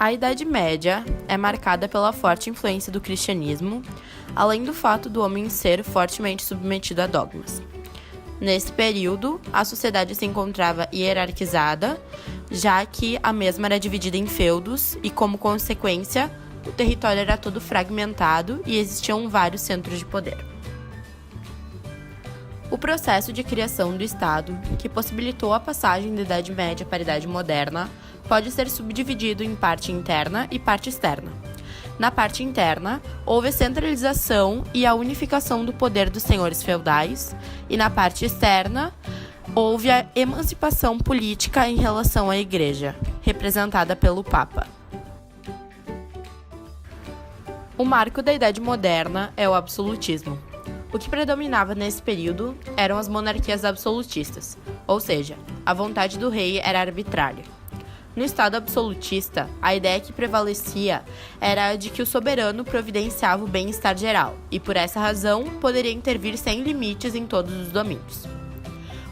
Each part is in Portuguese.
A Idade Média é marcada pela forte influência do cristianismo, além do fato do homem ser fortemente submetido a dogmas. Nesse período, a sociedade se encontrava hierarquizada, já que a mesma era dividida em feudos e, como consequência, o território era todo fragmentado e existiam vários centros de poder. O processo de criação do Estado, que possibilitou a passagem da Idade Média para a Idade Moderna, pode ser subdividido em parte interna e parte externa. Na parte interna, houve a centralização e a unificação do poder dos senhores feudais, e na parte externa, houve a emancipação política em relação à Igreja, representada pelo Papa. O marco da Idade Moderna é o absolutismo. O que predominava nesse período eram as monarquias absolutistas, ou seja, a vontade do rei era arbitrária. No Estado absolutista, a ideia que prevalecia era a de que o soberano providenciava o bem-estar geral e, por essa razão, poderia intervir sem limites em todos os domínios.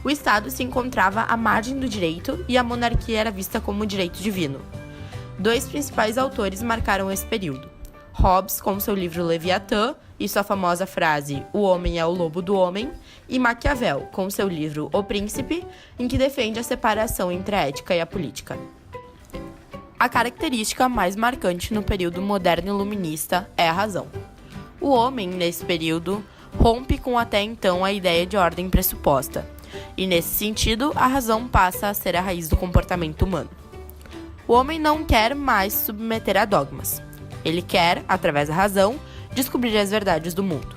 O Estado se encontrava à margem do direito e a monarquia era vista como direito divino. Dois principais autores marcaram esse período: Hobbes, com seu livro Leviatã e sua famosa frase "O homem é o lobo do homem", e Maquiavel, com seu livro O Príncipe, em que defende a separação entre a ética e a política. A característica mais marcante no período moderno iluminista é a razão. O homem, nesse período, rompe com até então a ideia de ordem pressuposta, e nesse sentido, a razão passa a ser a raiz do comportamento humano. O homem não quer mais se submeter a dogmas. Ele quer, através da razão, descobrir as verdades do mundo.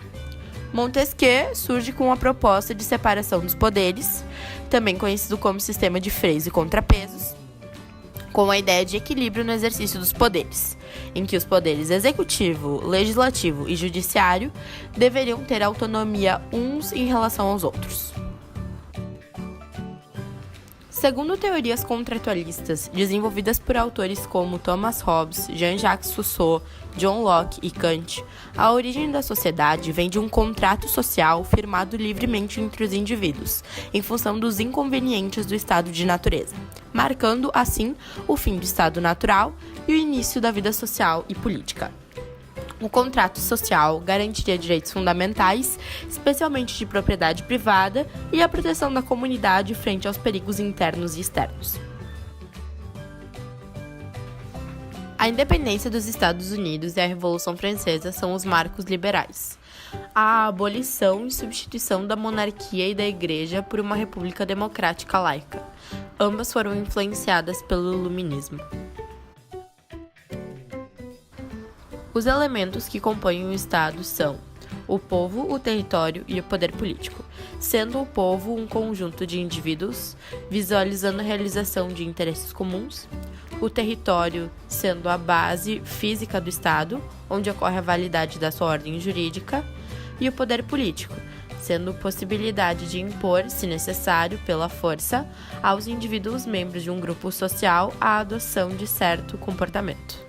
Montesquieu surge com a proposta de separação dos poderes, também conhecido como sistema de freios e contrapesos, com a ideia de equilíbrio no exercício dos poderes, em que os poderes executivo, legislativo e judiciário deveriam ter autonomia uns em relação aos outros. Segundo teorias contratualistas desenvolvidas por autores como Thomas Hobbes, Jean-Jacques Rousseau, John Locke e Kant, a origem da sociedade vem de um contrato social firmado livremente entre os indivíduos, em função dos inconvenientes do estado de natureza, marcando, assim, o fim do estado natural e o início da vida social e política. O contrato social garantiria direitos fundamentais, especialmente de propriedade privada, e a proteção da comunidade frente aos perigos internos e externos. A independência dos Estados Unidos e a Revolução Francesa são os marcos liberais. A abolição e substituição da monarquia e da Igreja por uma república democrática laica. Ambas foram influenciadas pelo Iluminismo. Os elementos que compõem o Estado são o povo, o território e o poder político, sendo o povo um conjunto de indivíduos visualizando a realização de interesses comuns, o território sendo a base física do Estado, onde ocorre a validade da sua ordem jurídica, e o poder político, sendo possibilidade de impor, se necessário, pela força, aos indivíduos membros de um grupo social a adoção de certo comportamento.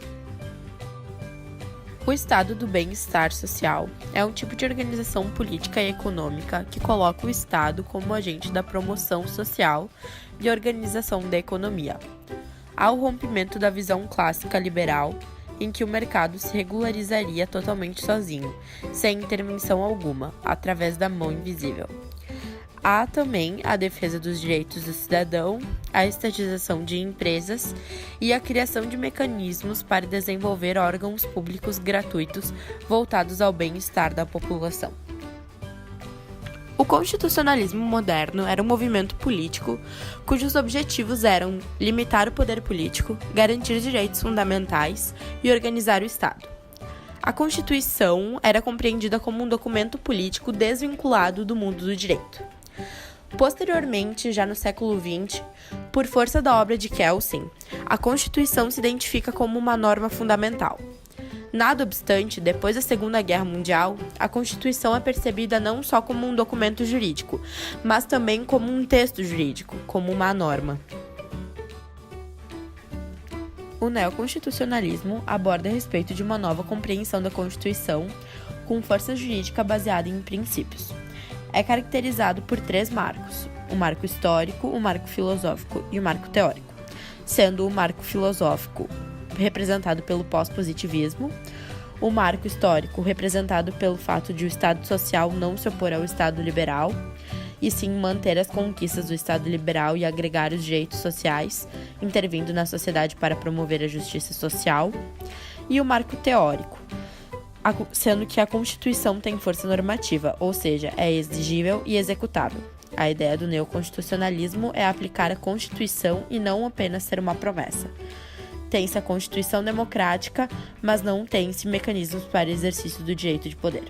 O estado do bem-estar social é um tipo de organização política e econômica que coloca o Estado como agente da promoção social e organização da economia. Há o rompimento da visão clássica liberal, em que o mercado se regularizaria totalmente sozinho, sem intervenção alguma, através da mão invisível. Há também a defesa dos direitos do cidadão, a estatização de empresas e a criação de mecanismos para desenvolver órgãos públicos gratuitos voltados ao bem-estar da população. O constitucionalismo moderno era um movimento político cujos objetivos eram limitar o poder político, garantir direitos fundamentais e organizar o Estado. A Constituição era compreendida como um documento político desvinculado do mundo do direito. Posteriormente, já no século XX, por força da obra de Kelsen, a Constituição se identifica como uma norma fundamental. Nada obstante, depois da Segunda Guerra Mundial, a Constituição é percebida não só como um documento jurídico, mas também como um texto jurídico, como uma norma. O neoconstitucionalismo aborda a respeito de uma nova compreensão da Constituição, com força jurídica baseada em princípios. É caracterizado por 3 marcos: o marco histórico, o marco filosófico e o marco teórico, sendo o marco filosófico representado pelo pós-positivismo, o marco histórico, representado pelo fato de o Estado social não se opor ao Estado liberal, e sim manter as conquistas do Estado liberal e agregar os direitos sociais, intervindo na sociedade para promover a justiça social, e o marco teórico, sendo que a Constituição tem força normativa, ou seja, é exigível e executável. A ideia do neoconstitucionalismo é aplicar a Constituição e não apenas ser uma promessa. Tem-se a Constituição democrática, mas não tem-se mecanismos para exercício do direito de poder.